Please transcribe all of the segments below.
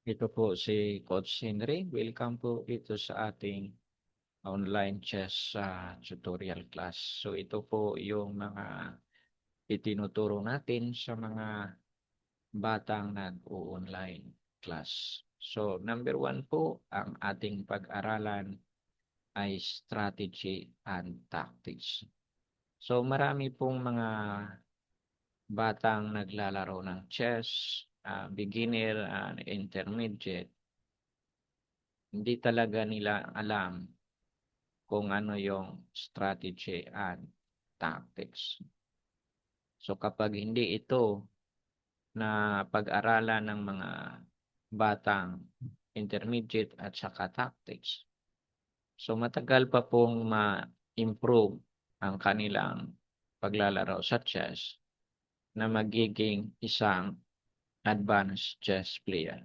Ito po si Coach Henry. Welcome po ito sa ating online chess tutorial class. So ito po yung mga itinuturo natin sa mga batang nag-o-online class. So number 1 po, ang ating pag-aralan ay strategy and tactics. So marami pong mga batang naglalaro ng chess, beginner and intermediate. Hindi talaga nila alam kung ano yung strategy and tactics. So kapag hindi ito na pag-aralan ng mga batang intermediate at saka tactics, so matagal pa pong ma-improve ang kanilang paglalaro sa chess na magiging isang advanced chess player.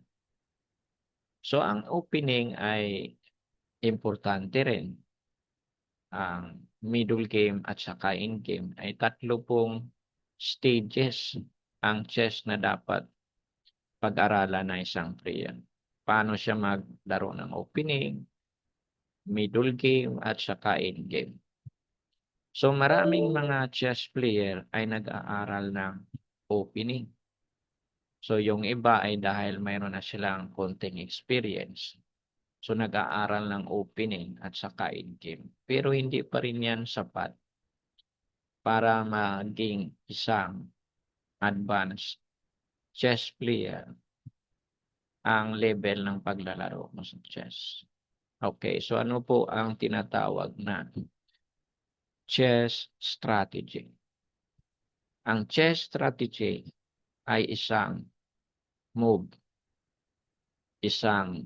So ang opening ay importante rin. Ang middle game at saka end game ay tatlo pong stages ang chess na dapat pag-aralan ng isang player. Paano siya maglaro ng opening, middle game at saka end game. So maraming mga chess player ay nag-aaral ng opening. So yung iba ay dahil mayroon na silang konting experience. So nag-aaral ng opening at saka end game. Pero hindi pa rin yan sapat para maging isang advanced chess player ang level ng paglalaro mo sa chess. Okay, so ano po ang tinatawag na chess strategy? Ang chess strategy ay isang move, isang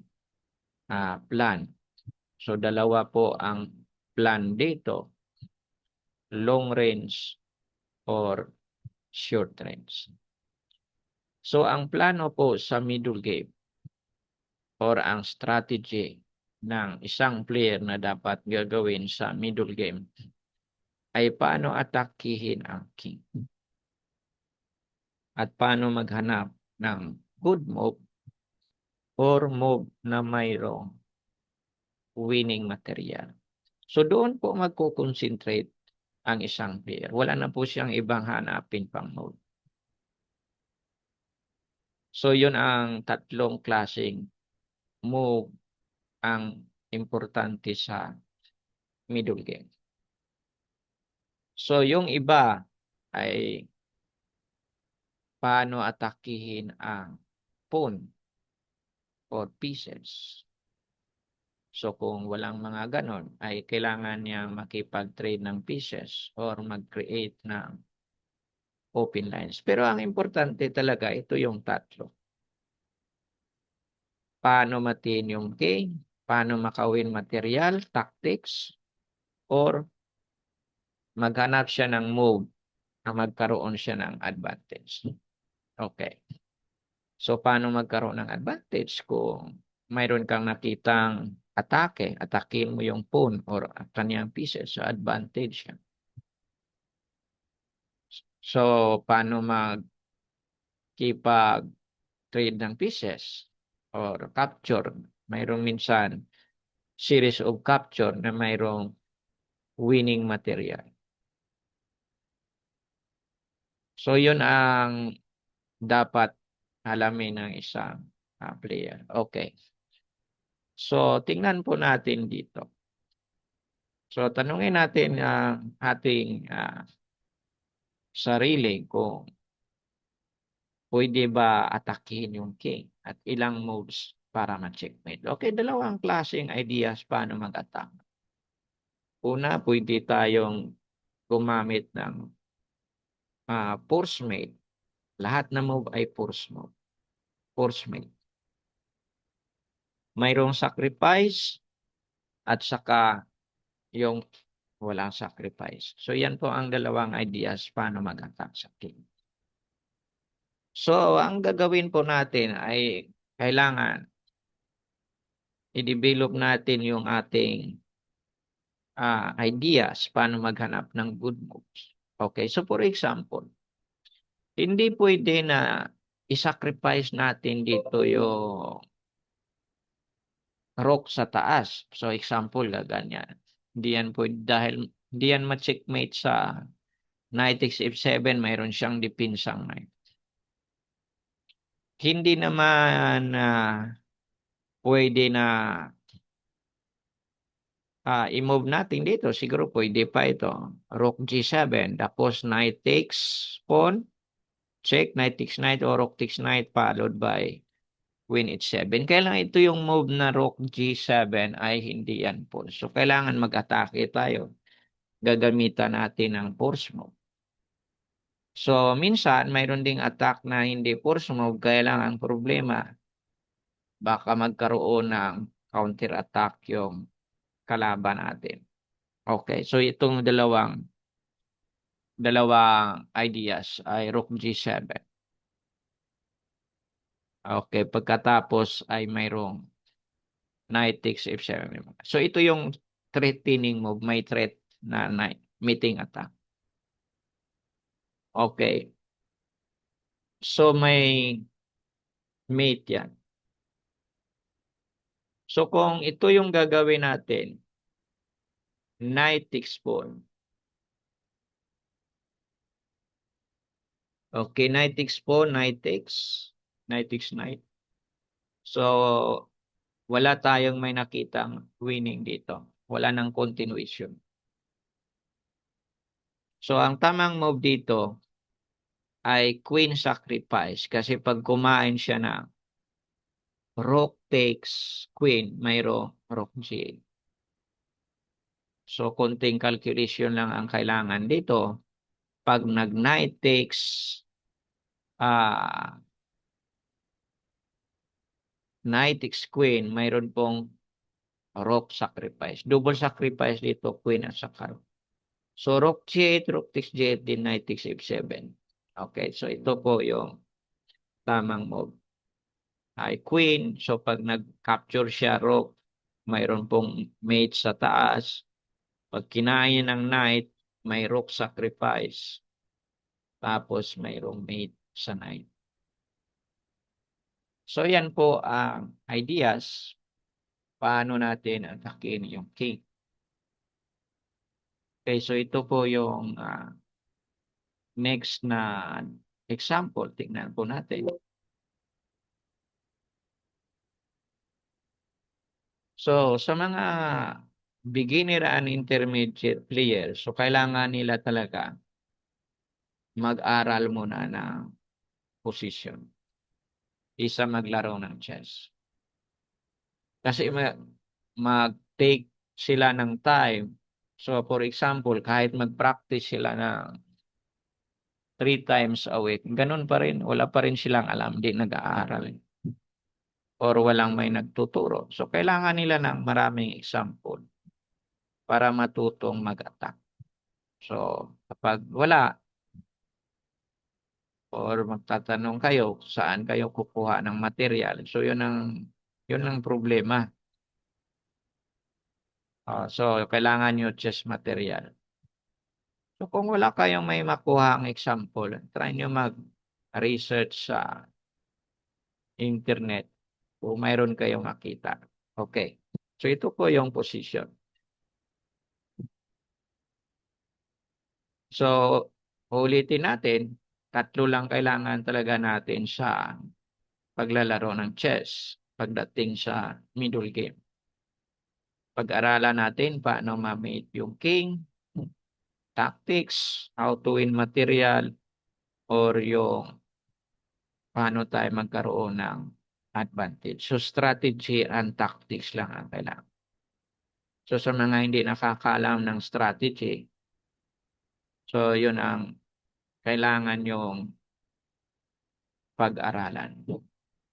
plan. So dalawa po ang plan dito, long range or short range. So ang plano po sa middle game or ang strategy ng isang player na dapat gagawin sa middle game ay paano atakihin ang king at paano maghanap ng good move or move na mayroong winning material. So doon po magko-concentrate ang isang player. Wala na po siyang ibang hanapin pang move. So yun ang tatlong klaseng move ang importante sa middle game. So yung iba ay paano atakihin ang pawn or pieces. So kung walang mga ganon, ay kailangan niyang makipag-trade ng pieces or mag-create ng open lines. Pero ang importante talaga, ito yung tatlo. Paano matiin yung king, paano makawin material, tactics, or maghanap siya ng move na magkaroon siya ng advantage. Okay. So paano magkaroon ng advantage kung mayroon kang nakitang atake, atakin mo yung pawn or kanyang pieces, so advantage yan. So paano magkipag-trade ng pieces or capture? Mayroong minsan series of capture na mayroong winning material. So yun ang dapat alamin ng isang player. Okay. So tingnan po natin dito. So tanungin natin ang ating sarili kung pwede ba atakihin yung king at ilang moves para ma-checkmate. Okay, dalawang klaseng ideas paano mag-attack. Una, pwede tayong gumamit ng force mate. Lahat na move ay force move. Force mate. Mayroong sacrifice at saka yung walang sacrifice. So yan po ang dalawang ideas paano mag-attack sa king. So ang gagawin po natin ay kailangan i-develop natin yung ating ideas paano maghanap ng good moves. Okay, so for example, hindi pwede na i-sacrifice natin dito yung rook sa taas. So example, ganyan. Hindi yan pwede dahil hindi yan ma-checkmate sa knight takes f7, mayroon siyang depinsang knight. Hindi naman pwede na i-move natin dito. Siguro pwede pa ito. Rook g7, tapos knight takes pawn, check, knight takes knight or rook takes knight followed by queen h7. Kailangan ito yung move na rook g7 ay hindi yan pawn. So kailangan mag-atake tayo. Gagamitan natin ng force move. So minsan mayroon ding attack na hindi force move. Kailangan problema, baka magkaroon ng counter attack yung kalaban natin. Okay, so itong dalawang ideas ay rook g7. Okay, pagkatapos ay mayroong knight takes f7. So ito yung threatening move, may threat na knight meeting attack. Okay. So may mate yan. So kung ito yung gagawin natin, knight takes pawn. Okay, knight takes pawn, knight takes knight. So wala tayong may nakitang winning dito. Wala nang continuation. So ang tamang move dito ay queen sacrifice kasi pag kumain siya ng rook takes queen, mayroong rook g8. So konting calculation lang ang kailangan dito. Pag nag-knight takes knight takes queen, mayroon pong rook sacrifice. Double sacrifice dito, queen at saka. So rook g8, rook takes g8, din knight takes f7. Okay, so ito po yung tamang move. Ay queen, so pag nag-capture siya rook, mayroon pong mate sa taas. Pag kinain ng knight, may rook sacrifice. Tapos mayroong mate sa knight. So yan po ang ideas paano natin atakin yung king. Okay, so ito po yung next na example. Tingnan po natin. So sa mga beginner and intermediate players, so kailangan nila talaga mag-aral muna ng position. Isa maglaro ng chess. Kasi mag-take sila ng time. So for example, kahit mag-practice sila ng 3 times a week, ganun pa rin, wala pa rin silang alam, di nag-aaral. Or walang may nagtuturo. So kailangan nila ng maraming example para matutong mag-attack. So kapag wala, or magtatanong kayo saan kayo kukuha ng material. So yun ang problema. So kailangan nyo chess material. So kung wala kayong may makuha ang example, try nyo mag-research sa internet kung mayroon kayong makita. Okay. So ito po yung position. So ulitin natin, tatlo lang kailangan talaga natin sa paglalaro ng chess pagdating sa middle game. Pag-aralan natin paano ma-mate yung king, tactics, how to win material, or yung paano tayo magkaroon ng advantage. So strategy and tactics lang ang kailangan. So sa mga hindi nakakaalam ng strategy, so yun ang kailangan yung pag-aralan.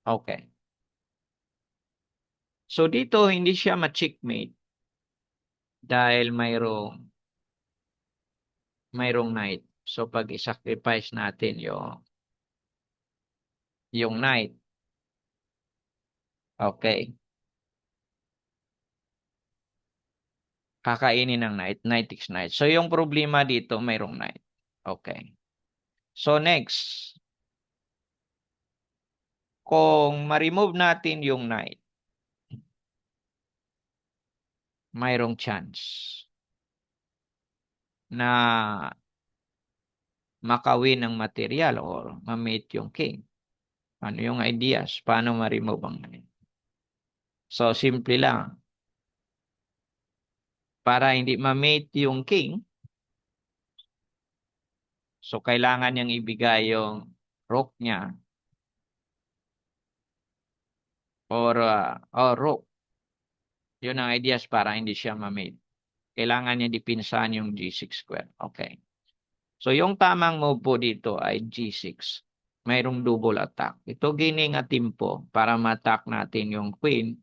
Okay. So dito hindi siya ma-checkmate dahil mayroong knight. So pag i-sacrifice natin yung knight. Okay. Kakainin ng knight, knight takes knight. So yung problema dito mayroong knight. Okay. So next, kung ma-remove natin yung knight, mayroong chance na makawin ng material or ma-mate yung king. Ano yung ideas? Paano ma-remove ang knight? So, simple lang. Para hindi ma-mate yung king, so kailangan niyang ibigay yung rook niya or rook. Yun ang ideas para hindi siya ma-mate. Kailangan niya dipinsahan yung G6 square. Okay. So, yung tamang move po dito ay G6. Mayroong double attack. Ito gining a timpo para ma-attack natin yung queen.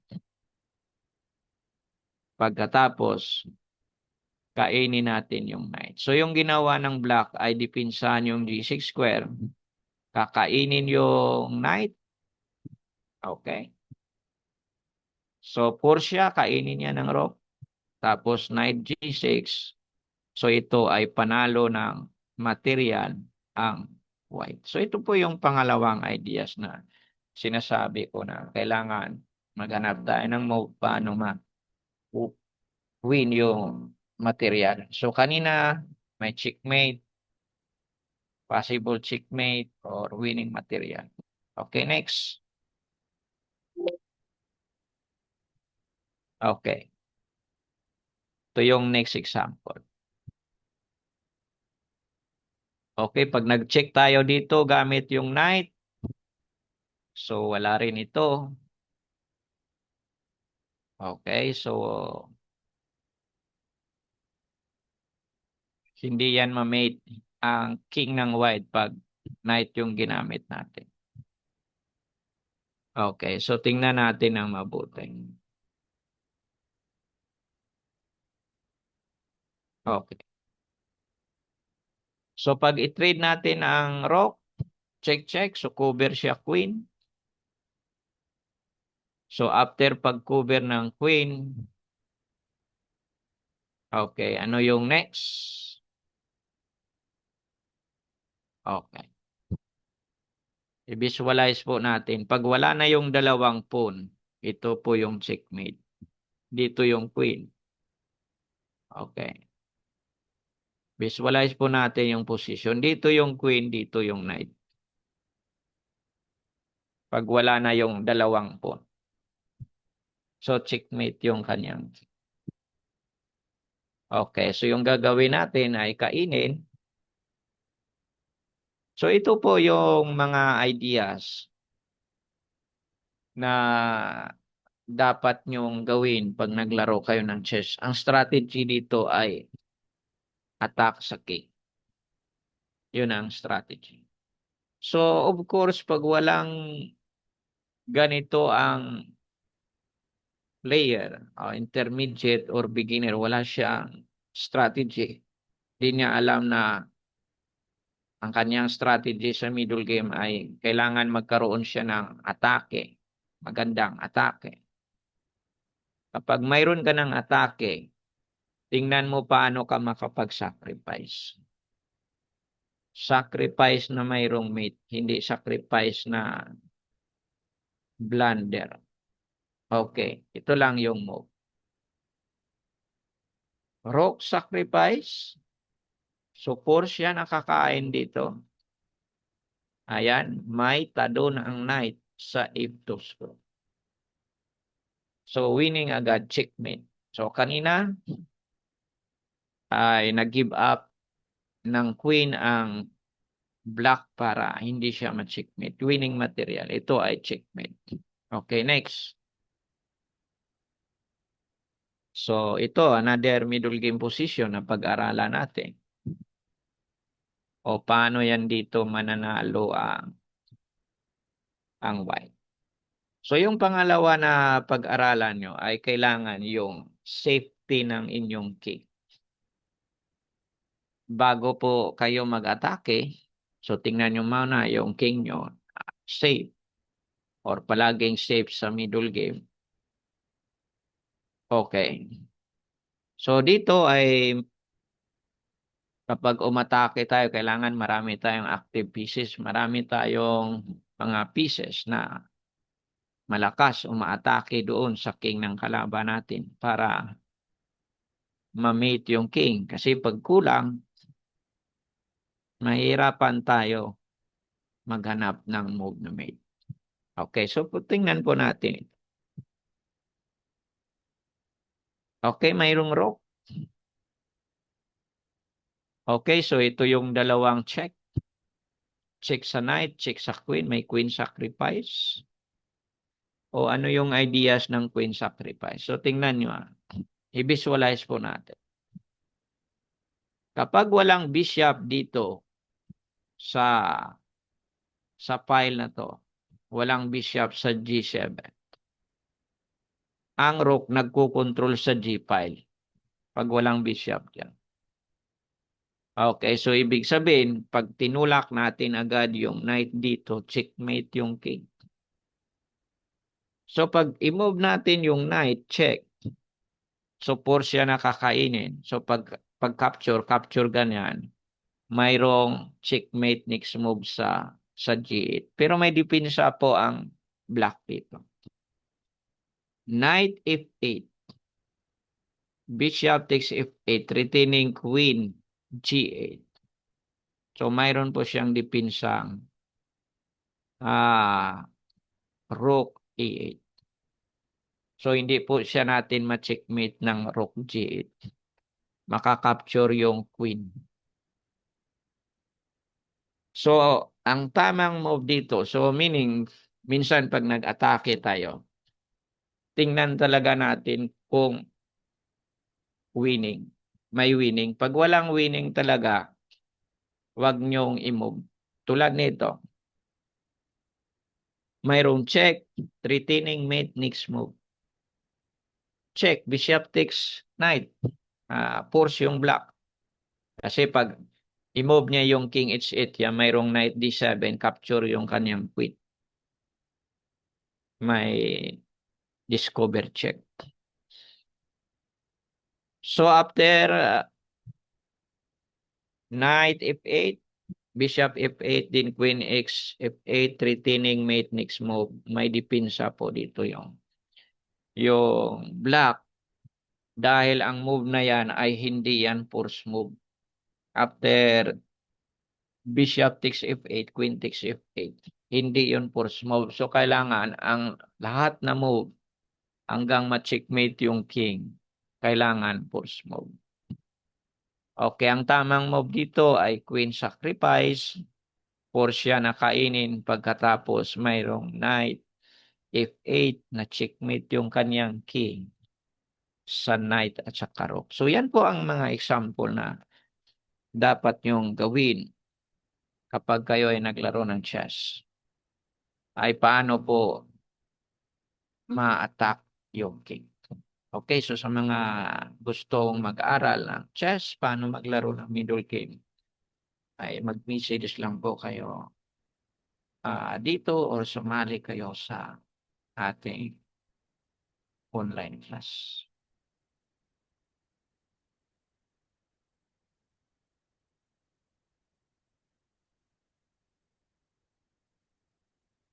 Pagkatapos, kainin natin yung knight. So, yung ginawa ng black ay dipinsahan yung G6 square. Kakainin yung knight. Okay. So, Portia, kainin niya ng rook. Tapos, knight G6. So, ito ay panalo ng material ang white. So, ito po yung pangalawang ideas na sinasabi ko na kailangan maghanap tayo ng move paano win yung material. So, kanina may checkmate, possible checkmate, or winning material. Okay, next. Okay. Ito yung next example. Okay, pag nag-check tayo dito gamit yung knight, so wala rin ito. Okay, so hindi yan ma-mate ang king ng white pag knight yung ginamit natin. Okay, so tingnan natin ang mabuti. Okay. So pag i-trade natin ang rook, check, so cover siya queen. So after pag-cover ng queen, okay, ano yung next? Okay. I-visualize po natin. Pag wala na yung dalawang pawn, ito po yung checkmate. Dito yung queen. Okay. Visualize po natin yung position. Dito yung queen, dito yung knight. Pag wala na yung dalawang pawn. So, checkmate yung kanyang. Okay, so yung gagawin natin ay kainin. So, ito po yung mga ideas na dapat nyong gawin pag naglaro kayo ng chess. Ang strategy dito ay attack sa king. Yun ang strategy. So, of course, pag walang ganito ang player, intermediate or beginner, wala siyang strategy. Hindi niya alam na ang kanyang strategy sa middle game ay kailangan magkaroon siya ng atake. Magandang atake. Kapag mayroon ka ng atake, tingnan mo paano ka makapag-sacrifice. Sacrifice na mayroong mate, hindi sacrifice na blunder. Okay, ito lang yung move. Rook sacrifice. So, force siya nakakain dito. Ayan, may tado na ang knight sa F2 square. So, winning agad, checkmate. So, kanina ay nag-give up ng queen ang black para hindi siya ma-checkmate. Winning material. Ito ay checkmate. Okay, next. So, ito, another middle game position na pag-aralan natin. O paano yan dito mananalo ang white. So, yung pangalawa na pag-aralan nyo ay kailangan yung safety ng inyong king. Bago po kayo mag-atake, so tingnan nyo muna yung king nyo, safe or palaging safe sa middle game. Okay. So, dito ay kapag umatake tayo, kailangan marami tayong active pieces. Marami tayong mga pieces na malakas umaatake doon sa king ng kalaban natin para ma-mate yung king. Kasi pag kulang, mahirapan tayo maghanap ng move na mate. Okay, so tingnan po natin. Okay, mayroong rook. Okay, so ito yung dalawang check. Check sa knight, check sa queen, may queen sacrifice. O ano yung ideas ng queen sacrifice? So tingnan nyo, i-visualize po natin. Kapag walang bishop dito sa file na to, walang bishop sa G7, ang rook nagkukontrol sa G file pag walang bishop dyan. Okay, so ibig sabihin, pag tinulak natin agad yung knight dito, checkmate yung king. So pag i-move natin yung knight, check. So 4 siya nakakainin. So pag capture ganyan, mayroong checkmate next move sa G8. Pero may depensa po ang black dito. Knight F8. Bishop takes F8, retaining queen G8. So mayroon po siyang depensang rook E8. So hindi po siya natin ma-checkmate ng rook G8. Makakapture yung queen. So ang tamang move dito, so meaning minsan pag nag-atake tayo, tingnan talaga natin kung winning. May winning. Pag walang winning talaga, wag nyong i-move. Tulad nito. Mayroong check, retaining mate, next move. Check, bishop takes knight. Force yung black. Kasi pag i-move niya yung king h8, yan, mayroong knight d7, capture yung kanyang queen. May discover check. So after knight f8, bishop f8, din queen x f8, retaining mate, next move. May depensa po dito yung black. Dahil ang move na yan ay hindi yan force move. After bishop takes f8, queen takes f8, hindi yun force move. So kailangan ang lahat na move hanggang ma-checkmate yung king, kailangan force move. Okay, ang tamang move dito ay queen sacrifice. Force siya na kainin pagkatapos mayroong knight f8 na checkmate yung kanyang king sa knight at sa rook. So yan po ang mga example na dapat nyong gawin kapag kayo ay naglaro ng chess. Ay paano po ma-attack yung king. Okay, so sa mga gustong mag-aral ng chess, paano maglaro ng middle game, ay mag-message lang po kayo dito or sumali kayo sa ating online class.